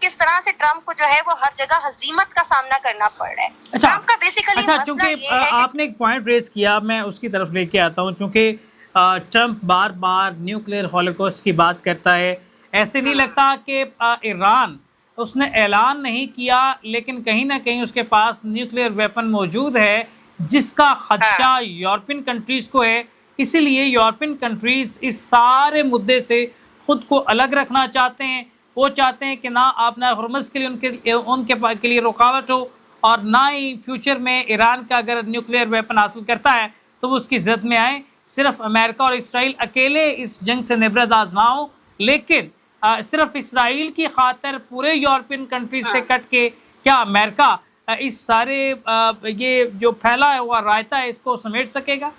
کس طرح سے ٹرمپ کو جو ہے وہ ہر جگہ ہزیمت کا سامنا کرنا پڑ رہا ہے. ٹرمپ کا بیسیکلی مسئلہ چونکہ یہ ہے آپ نے ایک پوائنٹ ریز کیا، میں اس کی طرف لے کے آتا ہوں. چونکہ ٹرمپ بار بار نیوکلیئر ہولوکاسٹ کی بات کرتا ہے، ایسے نہیں لگتا کہ ایران اس نے اعلان نہیں کیا لیکن کہیں نہ کہیں اس کے پاس نیوکلیئر ویپن موجود ہے جس کا خدشہ یورپین کنٹریز کو ہے. اسی لیے یورپین کنٹریز اس سارے مدعے سے خود کو الگ رکھنا چاہتے ہیں. وہ چاہتے ہیں کہ نہ آپ نہ ہرمز کے لیے ان کے لیے رکاوٹ ہو، اور نہ ہی فیوچر میں ایران کا اگر نیوکلیئر ویپن حاصل کرتا ہے تو وہ اس کی زد میں آئے. صرف امریکہ اور اسرائیل اکیلے اس جنگ سے نبرداز نہ ہوں، لیکن صرف اسرائیل کی خاطر پورے یورپین کنٹریز سے کٹ کے کیا امریکہ اس سارے یہ جو پھیلا ہوا رائتہ ہے اس کو سمیٹ سکے گا؟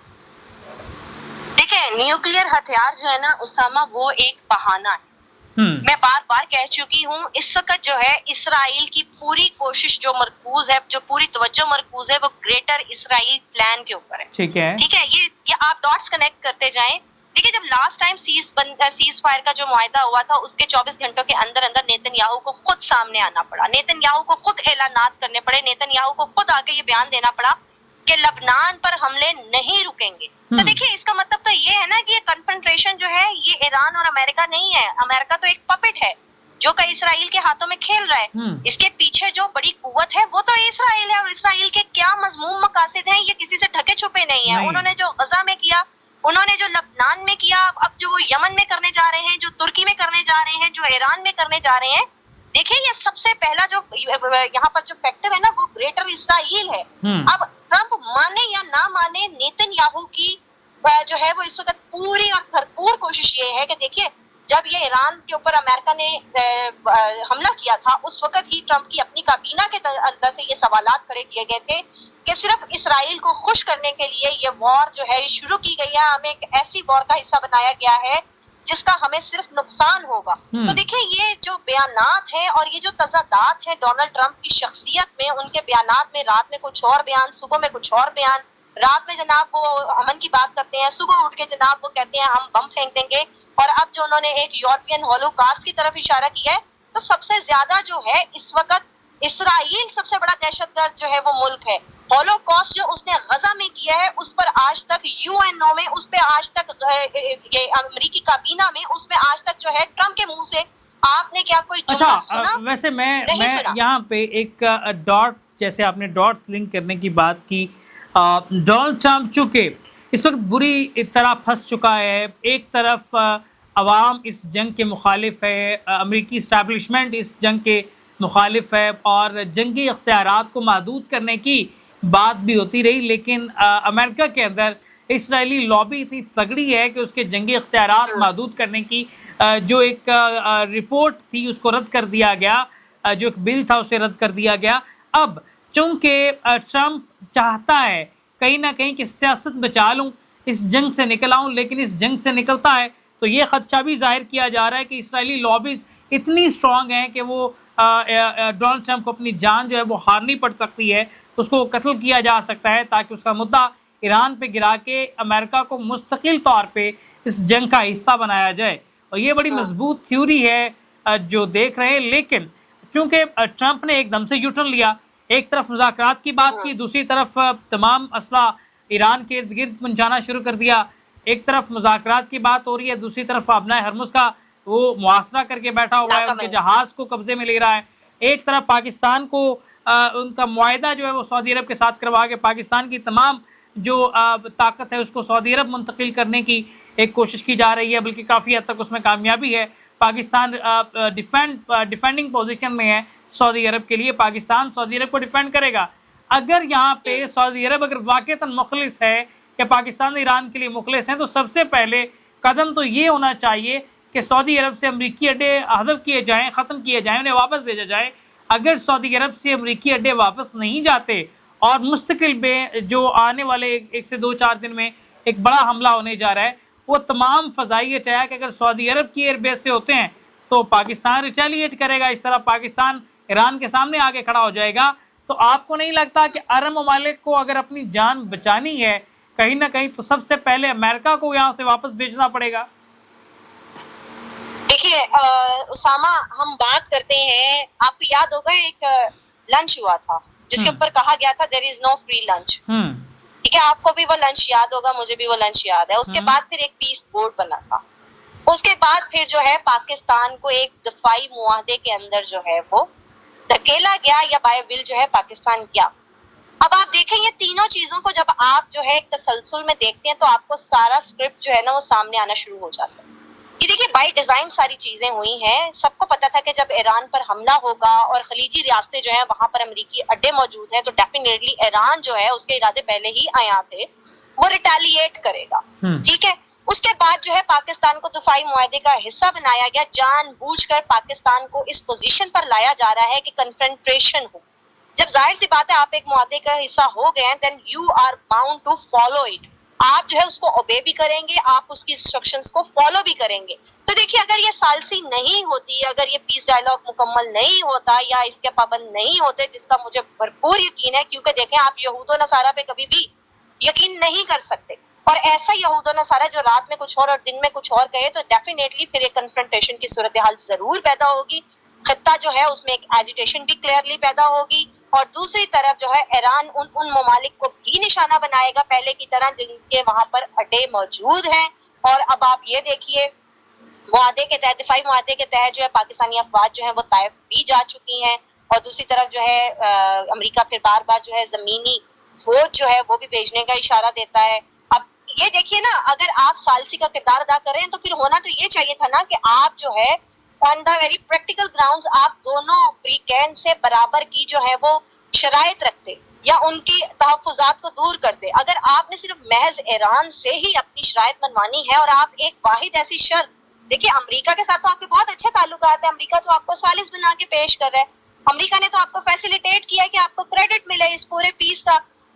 دیکھیں، نیوکلیئر ہتھیار جو ہے نا اسامہ، وہ ایک بہانہ ہے. میں بار بار کہہ چکی ہوں، اس وقت جو ہے اسرائیل کی پوری کوشش جو مرکوز ہے، جو پوری توجہ مرکوز ہے، وہ گریٹر اسرائیل پلان کے اوپر ہے. ٹھیک ہے، یہ آپ ڈاٹس کنیکٹ کرتے جائیں. دیکھیں، جب لاسٹ ٹائم سیز فائر کا جو معاہدہ ہوا تھا اس کے 24 گھنٹوں کے اندر اندر نیتن یاہو کو خود سامنے آنا پڑا، نیتن یاہو کو خود اعلانات کرنے پڑے، نیتن یاہو کو خود آگے یہ بیان دینا پڑا کہ لبنان پر حملے نہیں رکیں گے. تو دیکھیے، اس کا مطلب تو یہ ہے نا کہ یہ کنفرنٹریشن جو ہے یہ ایران اور امریکہ نہیں ہے. امریکہ تو ایک پپٹ ہے جو کہ اسرائیل کے ہاتھوں میں کھیل رہا ہے. اس کے پیچھے جو بڑی قوت ہے وہ تو اسرائیل ہے، اور اسرائیل کے کیا مذموم مقاصد ہیں یہ کسی سے ڈھکے چھپے نہیں ہیں. انہوں نے جو غزہ میں کیا، انہوں نے جو لبنان میں کیا، اب جو وہ یمن میں کرنے جا رہے ہیں، جو ترکی میں کرنے جا رہے ہیں، جو ایران میں کرنے جا رہے ہیں. دیکھیں، یہ سب سے پہلا جو یہاں پر جو فیکٹر ہے نا وہ گریٹر اسرائیل ہے. اب ٹرمپ مانے یا نہ مانے، نیتن یاہو کی جو ہے وہ اس وقت پوری اور بھرپور کوشش یہ ہے کہ دیکھیے، جب یہ ایران کے اوپر امریکہ نے حملہ کیا تھا اس وقت ہی ٹرمپ کی اپنی کابینہ کے اندر سے یہ سوالات کھڑے کیے گئے تھے کہ صرف اسرائیل کو خوش کرنے کے لیے یہ وار جو ہے شروع کی گئی ہے، ہمیں ایک ایسی وار کا حصہ بنایا گیا ہے جس کا ہمیں صرف نقصان ہوگا. تو دیکھیں، یہ جو بیانات ہیں اور یہ جو تضادات ہیں ڈونلڈ ٹرمپ کی شخصیت میں، ان کے بیانات میں، رات میں کچھ اور بیان، صبح میں کچھ اور بیان. رات میں جناب وہ امن کی بات کرتے ہیں، صبح اٹھ کے جناب وہ کہتے ہیں ہم بم پھینک دیں گے. اور اب جو انہوں نے ایک یورپین ہولوکاسٹ کی طرف اشارہ کیا ہے، تو سب سے زیادہ جو ہے اس وقت اسرائیل سب سے بڑا دہشت گرد جو ہے وہ ملک ہے. ہولوکاسٹ جو اس نے غزہ میں کیا ہے اس پر آج تک UN میں، اس پہ آج تک یہ امریکی کابینہ میں، اس میں آج تک جو ہے ٹرمپ کے منہ سے آپ نے کیا کوئی جملہ سنا؟ ویسے میں یہاں پہ ایک ڈاٹ، جیسے آپ نے ڈاٹس لنک کرنے کی بات کی، ڈونلڈ ٹرمپ چونکہ اس وقت بری طرح پھنس چکا ہے. ایک طرف عوام اس جنگ کے مخالف ہے، امریکی اسٹیبلشمنٹ اس جنگ کے مخالف ہے، اور جنگی اختیارات کو محدود کرنے کی بات بھی ہوتی رہی. لیکن امریکہ کے اندر اسرائیلی لابی اتنی تگڑی ہے کہ اس کے جنگی اختیارات محدود کرنے کی جو ایک رپورٹ تھی اس کو رد کر دیا گیا، جو ایک بل تھا اسے رد کر دیا گیا. اب چونکہ ٹرمپ چاہتا ہے کہیں نہ کہیں کہ سیاست بچا لوں، اس جنگ سے نکل آؤں، لیکن اس جنگ سے نکلتا ہے تو یہ خدشہ بھی ظاہر کیا جا رہا ہے کہ اسرائیلی لابیز اتنی اسٹرانگ ہیں کہ وہ ڈونلڈ ٹرمپ کو اپنی جان جو ہے وہ ہارنی پڑ سکتی ہے، اس کو قتل کیا جا سکتا ہے تاکہ اس کا مدعا ایران پہ گرا کے امریکہ کو مستقل طور پہ اس جنگ کا حصہ بنایا جائے. اور یہ بڑی مضبوط تھیوری ہے جو دیکھ رہے ہیں. لیکن چونکہ ٹرمپ نے ایک دم سے یوٹرن لیا، ایک طرف مذاکرات کی بات کی، دوسری طرف تمام اسلحہ ایران کے ارد گرد پہنچانا شروع کر دیا. ایک طرف مذاکرات کی بات ہو رہی ہے، دوسری طرف ابنائے ہرمز کا وہ محاصرہ کر کے بیٹھا ہوا ہے، ان کے جہاز کو قبضے میں لے رہا ہے. ایک طرف پاکستان کو ان کا معاہدہ جو ہے وہ سعودی عرب کے ساتھ کروا کے پاکستان کی تمام جو طاقت ہے اس کو سعودی عرب منتقل کرنے کی ایک کوشش کی جا رہی ہے، بلکہ کافی حد تک اس میں کامیابی ہے. پاکستان ڈیفینڈنگ پوزیشن میں ہے سعودی عرب کے لیے، پاکستان سعودی عرب کو ڈیفینڈ کرے گا. اگر یہاں پہ سعودی عرب اگر واقعتاً مخلص ہے کہ پاکستان ایران کے لیے مخلص ہیں، تو سب سے پہلے قدم تو یہ ہونا چاہیے کہ سعودی عرب سے امریکی اڈے حذف کیے جائیں، ختم کیے جائیں، انہیں واپس بھیجا جائے. اگر سعودی عرب سے امریکی اڈے واپس نہیں جاتے اور مستقل میں جو آنے والے 1 سے 2-4 دن میں ایک بڑا حملہ ہونے جا رہا ہے، وہ تمام فضائی اٹیک اگر سعودی عرب کی ایئر بیس سے ہوتے ہیں تو پاکستان ریٹیلیٹ کرے گا. اس طرح پاکستان ایران کے سامنے آگے کھڑا ہو جائے گا. تو آپ کو نہیں لگتا کہ عرب ممالک کو اگر اپنی جان بچانی ہے کہیں نہ کہیں تو سب سے پہلے امریکہ کو یہاں سے واپس بھیجنا پڑے گا؟ دیکھیے، دیکھیے اسامہ، ہم بات کرتے ہیں، آپ کو یاد ہوگا ایک لنچ ہوا تھا جس کے اوپر کہا گیا تھا دیر از نو فری لنچ، ٹھیک ہے، آپ کو بھی وہ لنچ یاد ہوگا، مجھے بھی وہ لنچ یاد ہے. اس کے بعد پھر ایک پیس بورڈ بنا تھا. اس کے بعد پھر جو ہے پاکستان کو ایک دفاعی معاہدے کے اندر جو ہے وہ دھکیلا گیا یا بائی ول جو ہے پاکستان کیا. اب آپ دیکھیں یہ تینوں چیزوں کو جب آپ جو ہے ایک تسلسل میں دیکھتے ہیں تو آپ کو سارا اسکرپٹ جو ہے نا وہ سامنے آنا شروع ہو جاتا ہے. یہ دیکھیے بائی ڈیزائن ساری چیزیں ہوئی ہیں. سب کو پتا تھا کہ جب ایران پر حملہ ہوگا اور خلیجی ریاستیں جو ہیں وہاں پر امریکی اڈے موجود ہیں تو ڈیفینیٹلی ایران جو ہے اس کے ارادے پہلے ہی عیاں تھے، وہ ریٹیلیٹ کرے گا. ٹھیک ہے، اس کے بعد جو ہے پاکستان کو دفاعی معاہدے کا حصہ بنایا گیا. جان بوجھ کر پاکستان کو اس پوزیشن پر لایا جا رہا ہے کہ کنفرنٹریشن ہو. جب ظاہر سی بات ہے آپ ایک معاہدے کا حصہ ہو گئے ہیں then you are bound to follow it. آپ جو ہے اس کو اوبے بھی کریں گے، آپ اس کی انسٹرکشنز کو فالو بھی کریں گے. تو دیکھیے اگر یہ ثالثی نہیں ہوتی، اگر یہ پیس ڈائلاگ مکمل نہیں ہوتا یا اس کے پابند نہیں ہوتے، جس کا مجھے بھرپور یقین ہے، کیونکہ دیکھیں آپ یہود و نصارہ پہ کبھی بھی یقین نہیں کر سکتے، اور ایسا یہود و نصارہ جو رات میں کچھ اور دن میں کچھ اور کہے تو ڈیفینیٹلی پھر ایک کنفرنٹیشن کی صورتحال ضرور پیدا ہوگی. خطہ جو ہے اس میں ایک ایجیٹیشن بھی کلیئرلی پیدا ہوگی، اور دوسری طرف جو ہے ایران ان ممالک کو بھی نشانہ بنائے گا پہلے کی طرح جن کے وہاں پر اڈے موجود ہیں. اور اب آپ یہ دیکھیے معاہدے کے تحت، دفاعی معاہدے کے تحت جو ہے پاکستانی افواج جو ہیں وہ طائف بھی جا چکی ہیں، اور دوسری طرف جو ہے امریکہ پھر بار بار جو ہے زمینی فوج جو ہے وہ بھی بھیجنے کا اشارہ دیتا ہے. اب یہ دیکھیے نا، اگر آپ ثالثی کا کردار ادا کریں تو پھر ہونا تو یہ چاہیے تھا نا کہ آپ جو ہے آن دا ویری پریکٹیکل گراؤنڈز آپ دونوں فریقین سے برابر کی جو ہے وہ شرائط رکھتے یا ان کی تحفظات کو دور کرتے. اگر آپ نے صرف محض ایران سے ہی اپنی شرائط منوانی ہے اور آپ ایک واحد ایسی شرط، دیکھیے امریکہ کے ساتھ تو آپ کے بہت اچھے تعلقات ہیں، امریکہ تو آپ کو ثالث بنا کے پیش کر رہا ہے، امریکہ نے تو آپ کو فیسیلیٹیٹ کیا ہے کہ آپ کو کریڈٹ ملے اس پورے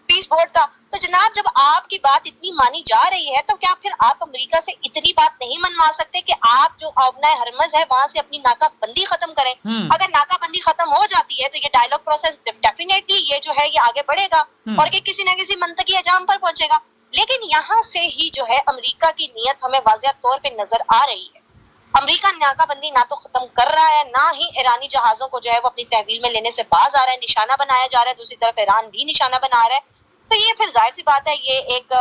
پیس بورڈ کا. تو جناب جب آپ کی بات اتنی مانی جا رہی ہے تو کیا پھر آپ امریکہ سے اتنی بات نہیں منوا سکتے کہ آپ جو آبنائے ہرمز ہے وہاں سے اپنی ناکہ بندی ختم کریں؟ اگر ناکہ بندی ختم ہو جاتی ہے تو یہ ڈائلاگ پروسیس ڈیفینیٹلی یہ جو ہے یہ آگے بڑھے گا اور یہ کسی نہ کسی منطقی انجام پر پہنچے گا. لیکن یہاں سے ہی جو ہے امریکہ کی نیت ہمیں واضح طور پہ نظر آ رہی ہے. امریکہ ناکہ بندی نہ تو ختم کر رہا ہے، نہ ہی ایرانی جہازوں کو جو ہے وہ اپنی تحویل میں لینے سے باز آ رہا ہے، نشانہ بنایا جا رہا ہے. دوسری طرف ایران بھی نشانہ بنا رہا ہے. تو یہ پھر ظاہر سی بات ہے یہ ایک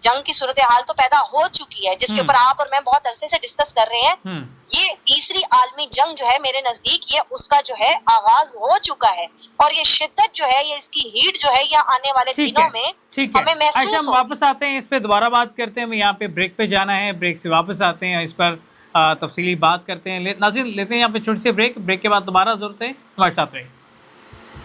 جنگ کی صورتحال تو پیدا ہو چکی ہے جس کے اوپر آپ اور میں بہت عرصے سے ڈسکس کر رہے ہیں. یہ تیسری عالمی جنگ جو ہے میرے نزدیک یہ اس کا جو ہے آغاز ہو چکا ہے، اور یہ شدت جو ہے یہ اس کی ہیٹ جو ہے یہ آنے والے دنوں میں ہمیں محسوس ہم واپس آتے ہیں، اس پہ دوبارہ بات کرتے ہیں. ہمیں یہاں پہ بریک پہ جانا ہے، بریک سے واپس آتے ہیں، اس پر تفصیلی بات کرتے ہیں. ناظرین لیتے ہیں یہاں پہ چھوٹی سی بریک کے بعد دوبارہ ضرورت ہے ہمارے ساتھ رہیں.